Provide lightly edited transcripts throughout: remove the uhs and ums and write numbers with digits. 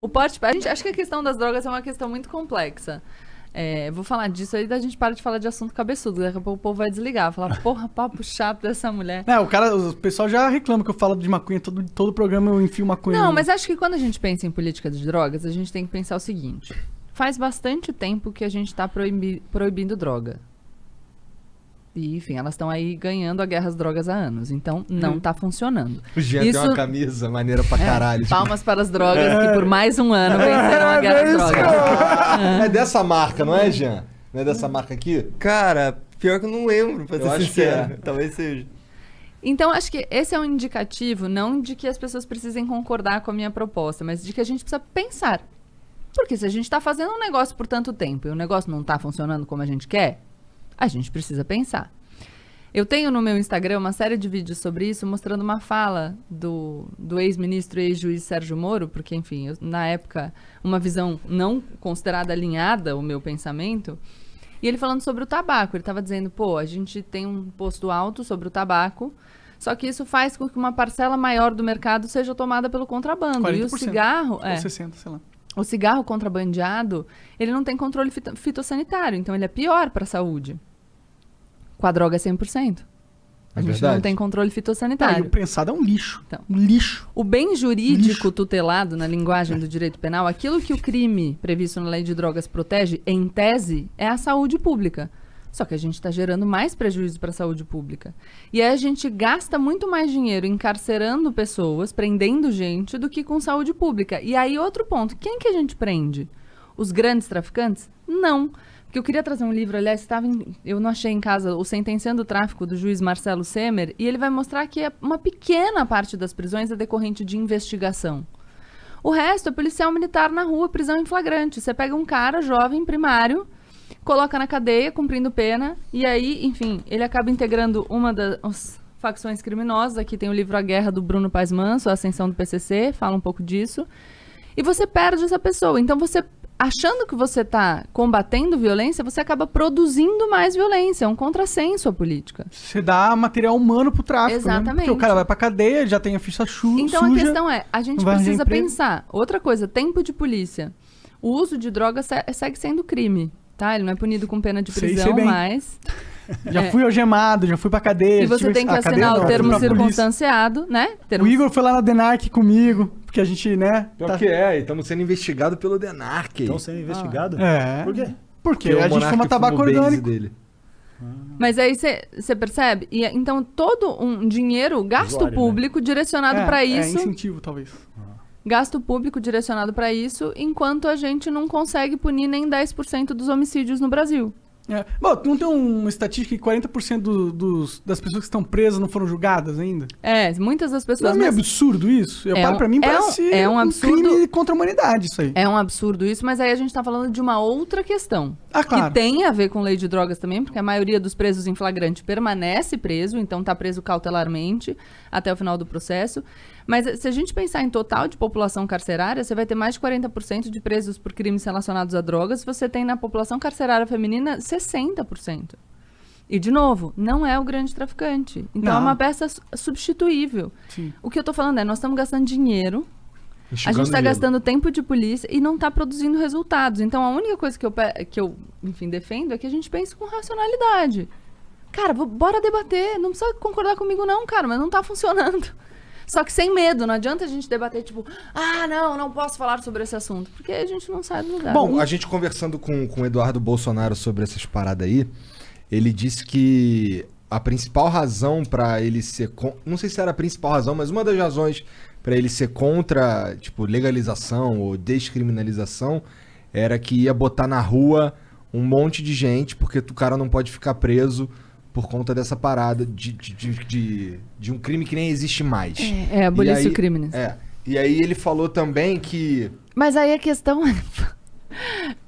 O porte, a gente acha que a questão das drogas é uma questão muito complexa. Vou falar disso aí, da gente para de falar de assunto cabeçudo. Daqui a pouco o povo vai desligar, falar, porra, papo chato dessa mulher. O pessoal já reclama que eu falo de maconha, todo programa eu enfio maconha. Não, mas acho que quando a gente pensa em política de drogas, a gente tem que pensar o seguinte. Faz bastante tempo que a gente está proibindo droga. E, enfim, elas estão aí ganhando a guerra às drogas há anos. Então, não tá funcionando. O Jean tem uma camisa maneira pra caralho. Palmas para as drogas que por mais um ano venceram a guerra às drogas. É dessa marca, não é, Jean? Não é dessa marca aqui? Cara, pior que eu não lembro, pra ser sincero. Talvez seja. Então, acho que esse é um indicativo, não de que as pessoas precisem concordar com a minha proposta, mas de que a gente precisa pensar. Porque se a gente está fazendo um negócio por tanto tempo e o negócio não está funcionando como a gente quer, a gente precisa pensar. Eu tenho no meu Instagram uma série de vídeos sobre isso, mostrando uma fala do ex-ministro e ex-juiz Sérgio Moro, porque, enfim, na época, uma visão não considerada alinhada ao meu pensamento, e ele falando sobre o tabaco. Ele estava dizendo, a gente tem um imposto alto sobre o tabaco, só que isso faz com que uma parcela maior do mercado seja tomada pelo contrabando. 40%, e o cigarro... ou 60%, sei lá. O cigarro contrabandeado, ele não tem controle fitossanitário, então ele é pior para a saúde. Com a droga é 100%. A gente não tem controle fitossanitário. E o prensado é um lixo. Então, um lixo. O bem jurídico tutelado na linguagem do direito penal, aquilo que o crime previsto na lei de drogas protege, em tese, é a saúde pública. Só que a gente está gerando mais prejuízo para a saúde pública. E aí a gente gasta muito mais dinheiro encarcerando pessoas, prendendo gente, do que com saúde pública. E aí outro ponto, quem que a gente prende? Os grandes traficantes? Não. Porque eu queria trazer um livro, aliás, eu não achei em casa, o Sentenciando o Tráfico, do juiz Marcelo Semer, e ele vai mostrar que uma pequena parte das prisões é decorrente de investigação. O resto é policial militar na rua, prisão em flagrante. Você pega um cara jovem, primário, coloca na cadeia, cumprindo pena, e aí, enfim, ele acaba integrando uma das facções criminosas. Aqui tem o livro A Guerra, do Bruno Paes Manso, A Ascensão do PCC, fala um pouco disso. E você perde essa pessoa. Então, você, achando que você está combatendo violência, você acaba produzindo mais violência. É um contrassenso à política. Você dá material humano pro tráfico, exatamente. Né? Porque o cara vai pra cadeia, já tem a ficha suja. Então, a questão é, a gente precisa pensar. Outra coisa, tempo de polícia. O uso de drogas segue sendo crime. Tá? Ele não é punido com pena de prisão, mas... Já fui algemado, já fui pra cadeia. E você tem que assinar o termo circunstanciado, né? O Igor foi lá na DENARC comigo, porque a gente, né... Estamos sendo investigados pelo DENARC. Estão sendo investigados? Por quê? Porque a gente fuma tabaco orgânico. Dele. Mas aí você percebe? E, então, todo um dinheiro, gasto público, né? Direcionado para isso... É incentivo, talvez. Gasto público direcionado para isso, enquanto a gente não consegue punir nem 10% dos homicídios no Brasil. Bom, não tem uma estatística que 40% das pessoas que estão presas não foram julgadas ainda? Muitas das pessoas... Não é meio absurdo isso? Pra mim parece um absurdo, crime contra a humanidade isso aí. É um absurdo isso, mas aí a gente tá falando de uma outra questão. Claro. Que tem a ver com lei de drogas também, porque a maioria dos presos em flagrante permanece preso, então tá preso cautelarmente até o final do processo. Mas se a gente pensar em total de população carcerária, você vai ter mais de 40% de presos por crimes relacionados a drogas. Você tem na população carcerária feminina 60%. E, de novo, não é o grande traficante. Então, é uma peça substituível. Sim. O que eu tô falando nós estamos gastando dinheiro, a gente está gastando tempo de polícia e não está produzindo resultados. Então, a única coisa que eu enfim, defendo é que a gente pense com racionalidade. Cara, bora debater. Não precisa concordar comigo não, cara, mas não tá funcionando. Só que sem medo, não adianta a gente debater, tipo, não posso falar sobre esse assunto, porque a gente não sai do lugar. Bom, a gente conversando com o Eduardo Bolsonaro sobre essas paradas aí, ele disse que a principal razão pra ele ser... Não sei se era a principal razão, mas uma das razões pra ele ser contra, tipo, legalização ou descriminalização era que ia botar na rua um monte de gente, porque o cara não pode ficar preso por conta dessa parada de um crime que nem existe mais. Abolicio crimes. E aí ele falou também que... Mas aí a questão é...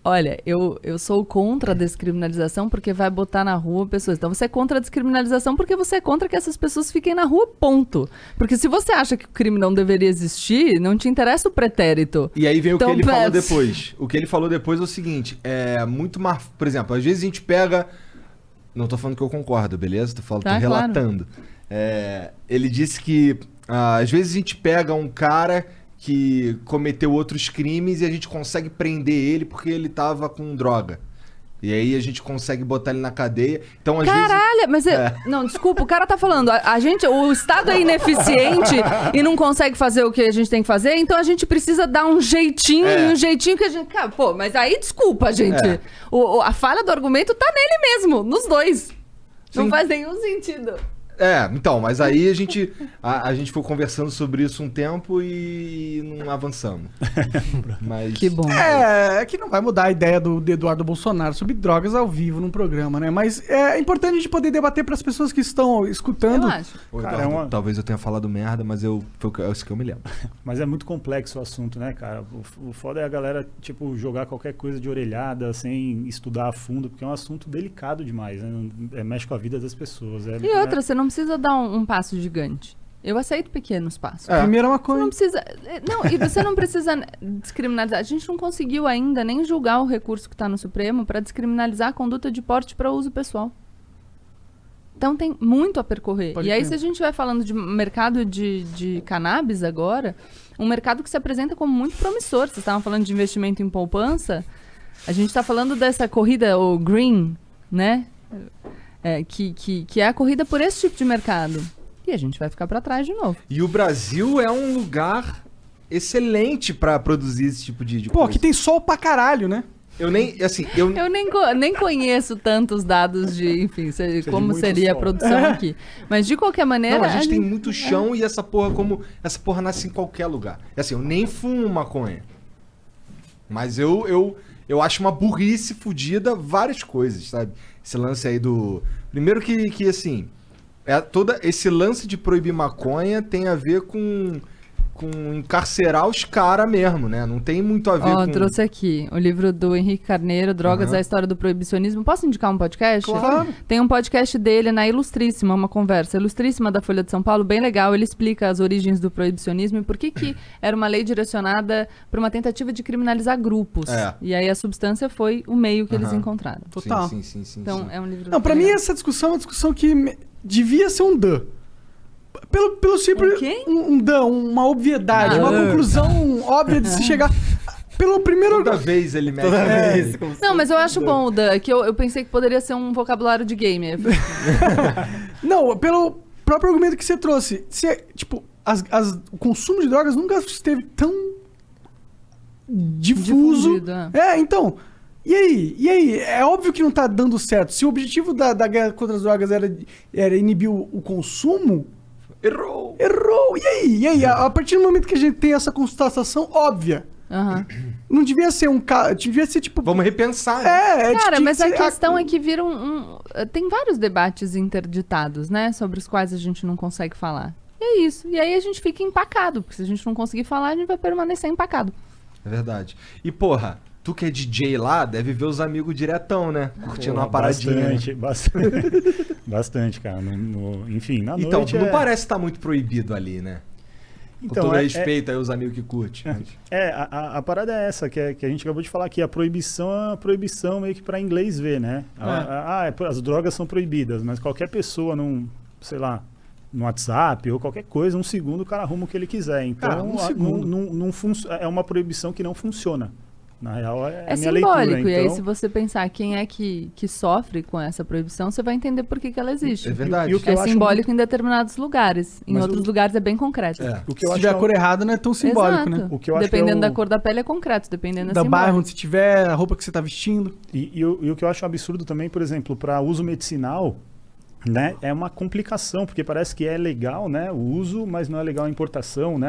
Olha, eu sou contra a descriminalização porque vai botar na rua pessoas. Então você é contra a descriminalização porque você é contra que essas pessoas fiquem na rua, ponto. Porque se você acha que o crime não deveria existir, não te interessa o pretérito. E aí vem o que ele falou depois. O que ele falou depois é o seguinte, muito mais... Por exemplo, às vezes a gente pega... Não tô falando que eu concordo, beleza? Tô relatando. Claro. Ele disse que às vezes a gente pega um cara que cometeu outros crimes e a gente consegue prender ele porque ele tava com droga. E aí a gente consegue botar ele na cadeia. Então, às Caralho, mas... É. Não, desculpa, o cara tá falando, o Estado é ineficiente e não consegue fazer o que a gente tem que fazer, então a gente precisa dar um jeitinho, e um jeitinho que a gente... Cara, pô, mas aí, desculpa, gente. É. A falha do argumento tá nele mesmo, nos dois. Não Sim. faz nenhum sentido. então, mas aí a gente foi conversando sobre isso um tempo e não avançamos. Mas... Que bom. É que não vai mudar a ideia do Eduardo Bolsonaro sobre drogas ao vivo num programa, né? Mas é importante a gente poder debater para as pessoas que estão escutando. Eu acho. Ô, Cara, Eduardo, talvez eu tenha falado merda, mas é isso que eu me lembro. Mas é muito complexo o assunto, né, cara? O foda é a galera, tipo, jogar qualquer coisa de orelhada sem estudar a fundo, porque é um assunto delicado demais, né? Mexe com a vida das pessoas. E outra, você não precisa dar um passo gigante. Eu aceito pequenos passos. Primeiro é Você maconha. não precisa... Não, e você não precisa descriminalizar. A gente não conseguiu ainda nem julgar o recurso que está no Supremo para descriminalizar a conduta de porte para uso pessoal. Então tem muito a percorrer. Pode e aí, crer. se a gente vai falando de mercado de cannabis agora, um mercado que se apresenta como muito promissor. Vocês estavam falando de investimento em poupança. A gente está falando dessa corrida, o green, né? Que é a corrida por esse tipo de mercado. E a gente vai ficar para trás de novo. E o Brasil é um lugar excelente pra produzir esse tipo de Pô, coisa. aqui tem sol pra caralho, né? Eu nem, assim, Eu nem conheço tantos dados de, enfim, como muito seria a sol. produção aqui. Mas de qualquer maneira... Não, a gente tem muito chão e essa porra nasce em qualquer lugar. Assim, eu nem fumo maconha. Mas eu acho uma burrice fudida várias coisas, sabe? Esse lance aí do... Primeiro que assim, todo esse lance de proibir maconha tem a ver com encarcerar os caras mesmo, né? Não tem muito a ver com... trouxe aqui o livro do Henrique Carneiro, Drogas, a História do Proibicionismo. Posso indicar um podcast? Claro. Tem um podcast dele na Ilustríssima, uma conversa. Ilustríssima da Folha de São Paulo, bem legal. Ele explica as origens do proibicionismo e por que era uma lei direcionada para uma tentativa de criminalizar grupos. E aí a substância foi o meio que eles encontraram. Total. Sim. Então, é um livro... Não, pra mim essa discussão é uma discussão que devia ser um DAN. Pelo simples... Um quê? Um DAN, uma obviedade, uma conclusão óbvia de se chegar... Pelo primeiro... Toda vez ele mete... Não, mas eu acho bom o Dan, que eu pensei que poderia ser um vocabulário de gamer. Não, pelo próprio argumento que você trouxe. Tipo, o consumo de drogas nunca esteve tão difuso. Difundido, é. Então... E aí? É óbvio que não tá dando certo. Se o objetivo da guerra contra as drogas era inibir o consumo... Errou! E aí? A partir do momento que a gente tem essa constatação óbvia, não devia ser devia ser tipo... Vamos repensar, né? Cara, tinha mas que a ser- questão é que vira tem vários debates interditados, né? Sobre os quais a gente não consegue falar. E é isso. E aí a gente fica empacado, porque se a gente não conseguir falar, a gente vai permanecer empacado. É verdade. E, porra, tu que é DJ lá, deve ver os amigos diretão, né? Curtindo uma paradinha. Bastante, cara. Enfim, na Então, noite não parece estar muito proibido ali, né? Com Então, todo respeito aí os amigos que curtem. A parada é essa, que a gente acabou de falar aqui. A proibição é uma proibição meio que para inglês ver, né? As drogas são proibidas, mas qualquer pessoa sei lá, no WhatsApp ou qualquer coisa, um segundo o cara arruma o que ele quiser. Então, Cara, um segundo. é uma proibição que não funciona. Na real, é É minha simbólico. leitura. E aí, Então, se você pensar quem é que sofre com essa proibição, você vai entender por que ela existe. É verdade. E o que Que é eu acho simbólico em determinados lugares. Em Mas outros lugares é bem concreto. o que Se eu tiver acho a cor errada, não é tão simbólico, Exato. né? O que eu acho que Dependendo é o- da cor da pele é concreto, dependendo Da é bairro simbólico. onde você tiver, a roupa que você tá vestindo. E o que eu acho absurdo também, por exemplo, para uso medicinal, né, é uma complicação, porque parece que é legal, né, o uso, mas não é legal a importação, né?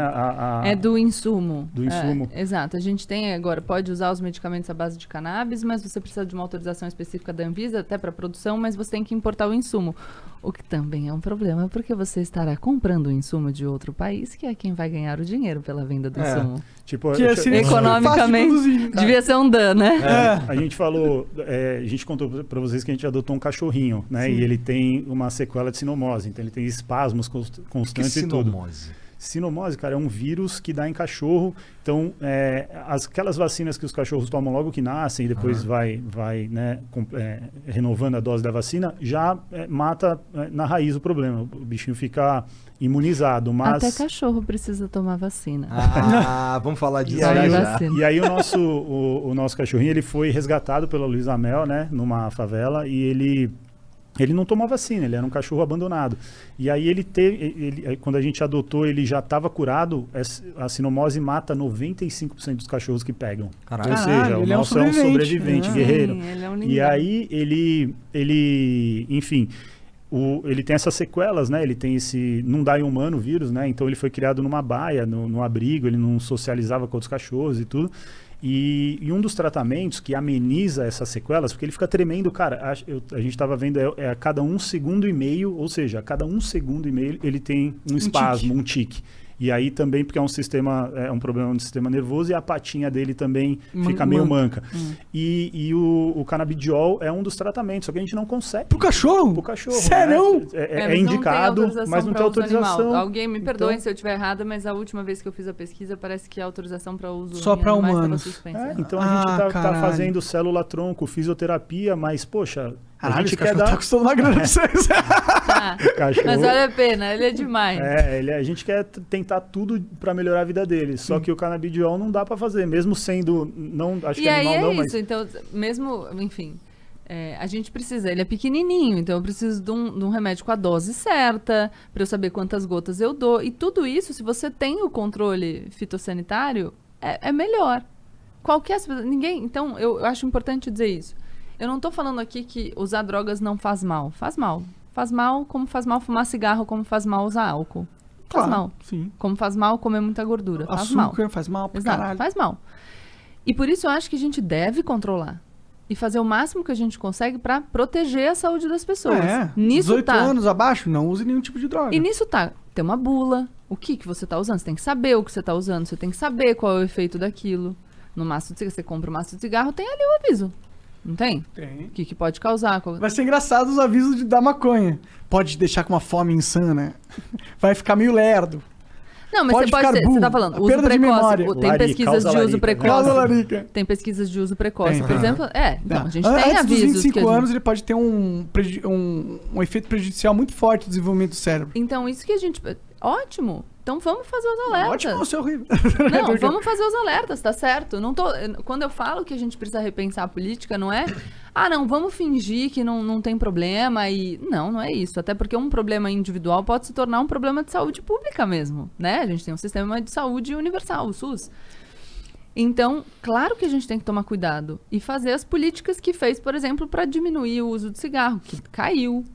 É do insumo. Do insumo. Exato. A gente tem agora, pode usar os medicamentos à base de cannabis, mas você precisa de uma autorização específica da Anvisa, até para produção, mas você tem que importar o insumo. O que também é um problema, porque você estará comprando o insumo de outro país, que é quem vai ganhar o dinheiro pela venda do insumo. Tipo, Que seria Economicamente, fácil de produzir. devia ser um Dan, né? a gente falou, a gente contou para vocês que a gente adotou um cachorrinho, né? E ele tem uma sequela de sinomose, então ele tem espasmos Que constantes e tudo. sinomose? Sinomose, cara, é um vírus que dá em cachorro. Então, aquelas vacinas que os cachorros tomam logo que nascem e depois vai né, renovando a dose da vacina, já mata na raiz o problema. O bichinho fica imunizado, mas... Até cachorro precisa tomar vacina. Vamos falar disso E aí, já. e aí o nosso cachorrinho, ele foi resgatado pela Luísa Mel, né, numa favela, e ele não tomou vacina, ele era um cachorro abandonado. E aí quando a gente adotou, ele já estava curado. A sinomose mata 95% dos cachorros que pegam. Caralho. Ou seja, o ele é um nosso é um sobrevivente, Sim, guerreiro. ele é um E lindão. aí ele enfim, ele tem essas sequelas, né? Ele tem esse não dá em humano vírus, né? Então ele foi criado numa baia, no abrigo, ele não socializava com outros cachorros e tudo. E um dos tratamentos que ameniza essas sequelas, porque ele fica tremendo, cara, a gente estava vendo, a cada 1,5 segundo, ou seja, a cada 1,5 segundo ele tem um espasmo, um tique. E aí também, porque é um problema no sistema nervoso, e a patinha dele também fica meio manca. E o canabidiol é um dos tratamentos, só que a gente não consegue. Pro cachorro? Pro cachorro. Sério? Né? É indicado, mas não tem autorização. Alguém me perdoe Então- se eu estiver errada, mas a última vez que eu fiz a pesquisa, parece que a autorização para uso Só em pra animais estava humanos. suspensa. Então a gente tá caralho. fazendo célula-tronco, fisioterapia, mas, poxa, a Caralho, gente esse quer cachorro tá dar... custando uma grana pra vocês. Tá. Cachorro. Mas vale a pena, ele é demais. A gente quer tentar tudo para melhorar a vida dele. Só que o canabidiol não dá para fazer, mesmo sendo não acho E que aí animal é não, isso, então, mesmo, enfim, a gente precisa, ele é pequenininho, então eu preciso de um remédio com a dose certa, para eu saber quantas gotas eu dou. E tudo isso, se você tem o controle fitossanitário, é melhor. Ninguém, então eu acho importante dizer isso. Eu não estou falando aqui que usar drogas não faz mal. Faz mal. Faz mal como faz mal fumar cigarro, como faz mal usar álcool. Faz mal. Sim. Como faz mal comer muita gordura. Faz mal. Açúcar faz mal pra Exato, caralho. faz mal. E por isso eu acho que a gente deve controlar. E fazer o máximo que a gente consegue para proteger a saúde das pessoas. Nisso 18 tá. anos abaixo, não use nenhum tipo de droga. E nisso tá. Tem uma bula. O que você tá usando? Você tem que saber o que você tá usando. Você tem que saber qual é o efeito daquilo. No maço de cigarro, você compra um maço de cigarro, tem ali o aviso. Não tem? Tem. O que pode causar? Vai ser engraçado os avisos da maconha. Pode te deixar com uma fome insana. Vai ficar meio lerdo. Não, mas Pode você pode ficar ser. burro. Você tá falando, A uso perda de precoce. memória. Tem Larica, pesquisas causa de uso larica. precoce. Causa larica. Tem pesquisas de uso precoce. Tem. Por exemplo, então, a gente tem Antes dos avisos. 25 que a gente- anos, ele pode ter um efeito prejudicial muito forte no desenvolvimento do cérebro. Então, isso que a gente. Ótimo. Então vamos fazer os alertas. Ótimo, isso é horrível. Não, vamos fazer os alertas, tá certo? Quando eu falo que a gente precisa repensar a política, não é... não, vamos fingir que não tem problema e... Não é isso. Até porque um problema individual pode se tornar um problema de saúde pública mesmo, né? A gente tem um sistema de saúde universal, o SUS. Então, claro que a gente tem que tomar cuidado e fazer as políticas que fez, por exemplo, para diminuir o uso de cigarro, que caiu.